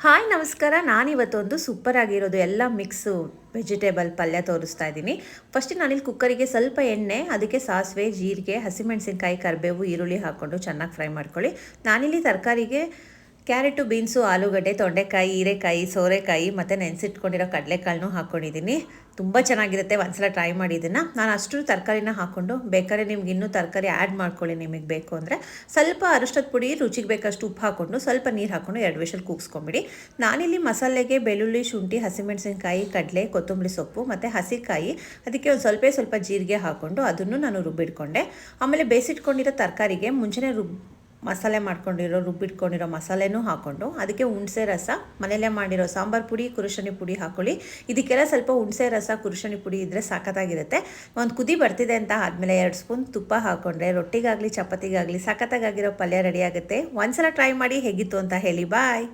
Hi ನಮಸ್ಕಾರ. ನಾನಿವತ್ತೊಂದು super ಆಗಿರೋದು ಎಲ್ಲ ಮಿಕ್ಸು ವೆಜಿಟೇಬಲ್ ಪಲ್ಯ ತೋರಿಸ್ತಾ ಇದ್ದೀನಿ. ಫಸ್ಟ್ ನಾನಿಲ್ಲಿ ಕುಕ್ಕರಿಗೆ ಸ್ವಲ್ಪ ಎಣ್ಣೆ, ಅದಕ್ಕೆ ಸಾಸಿವೆ, ಜೀರಿಗೆ, ಹಸಿಮೆಣಸಿನ್ಕಾಯಿ, ಕರಿಬೇವು, ಈರುಳ್ಳಿ ಹಾಕ್ಕೊಂಡು ಚೆನ್ನಾಗಿ ಫ್ರೈ ಮಾಡ್ಕೊಳ್ಳಿ. ನಾನಿಲ್ಲಿ ತರಕಾರಿಗೆ ಕ್ಯಾರೆಟು, ಬೀನ್ಸು, ಆಲೂಗಡ್ಡೆ, ತೊಂಡೆಕಾಯಿ, ಹೀರೆಕಾಯಿ, ಸೋರೆಕಾಯಿ ಮತ್ತು ನೆನೆಸಿಟ್ಕೊಂಡಿರೋ ಕಡಲೆಕಾಳನ್ನೂ ಹಾಕ್ಕೊಂಡಿದ್ದೀನಿ. ತುಂಬ ಚೆನ್ನಾಗಿರುತ್ತೆ, ಒಂದ್ಸಲ ಟ್ರೈ ಮಾಡಿ ಇದನ್ನು. ನಾನು ಅಷ್ಟು ತರಕಾರಿನ ಹಾಕ್ಕೊಂಡು, ಬೇಕಾದ್ರೆ ನಿಮ್ಗೆ ಇನ್ನೂ ತರಕಾರಿ ಆ್ಯಡ್ ಮಾಡ್ಕೊಳ್ಳಿ ನಿಮಗೆ ಬೇಕು ಅಂದರೆ. ಸ್ವಲ್ಪ ಅರಿಶಿಣದ ಪುಡಿ, ರುಚಿಗೆ ಬೇಕಷ್ಟು ಉಪ್ಪು ಹಾಕ್ಕೊಂಡು ಸ್ವಲ್ಪ ನೀರು ಹಾಕ್ಕೊಂಡು 2 ವಿಷಲ್ ಕೂಗಿಸ್ಕೊಂಬಿಡಿ. ನಾನಿಲ್ಲಿ ಮಸಾಲೆಗೆ ಬೆಳ್ಳುಳ್ಳಿ, ಶುಂಠಿ, ಹಸಿಮೆಣಸಿನ್ಕಾಯಿ, ಕಡಲೆ, ಕೊತ್ತಂಬರಿ ಸೊಪ್ಪು ಮತ್ತು ಹಸಿಕಾಯಿ, ಅದಕ್ಕೆ ಒಂದು ಸ್ವಲ್ಪ ಜೀರಿಗೆ ಹಾಕ್ಕೊಂಡು ಅದನ್ನು ನಾನು ರುಬ್ಬಿಟ್ಕೊಂಡೆ. ಆಮೇಲೆ ಬೇಯಿಸಿಟ್ಕೊಂಡಿರೋ ತರಕಾರಿಗೆ ಮುಂಚೆನೇ ಮಸಾಲೆ ಮಾಡ್ಕೊಂಡಿರೋ ರುಬ್ಬಿಟ್ಕೊಂಡಿರೋ ಮಸಾಲೆನೂ ಹಾಕ್ಕೊಂಡು, ಅದಕ್ಕೆ ಹುಣಸೆ ರಸ, ಮನೆಯಲ್ಲೇ ಮಾಡಿರೋ ಸಾಂಬಾರು ಪುಡಿ, ಕುರುಶನಿ ಪುಡಿ ಹಾಕ್ಕೊಳ್ಳಿ. ಇದಕ್ಕೆಲ್ಲ ಸ್ವಲ್ಪ ಹುಣಸೆ ರಸ, ಕುರುಶನಿ ಪುಡಿ ಇದ್ದರೆ ಸಖತ್ತಾಗಿರುತ್ತೆ. ಒಂದು ಕುದಿ ಬರ್ತಿದೆ ಅಂತ ಆದಮೇಲೆ 2 ಸ್ಪೂನ್ ತುಪ್ಪ ಹಾಕ್ಕೊಂಡ್ರೆ ರೊಟ್ಟಿಗಾಗಲಿ ಚಪಾತಿಗಾಗಲಿ ಸಖತ್ತಾಗಿರೋ ಪಲ್ಯ ರೆಡಿ ಆಗುತ್ತೆ. ಒಂದ್ಸಲ ಟ್ರೈ ಮಾಡಿ ಹೇಗಿತ್ತು ಅಂತ ಹೇಳಿ. ಬಾಯ್.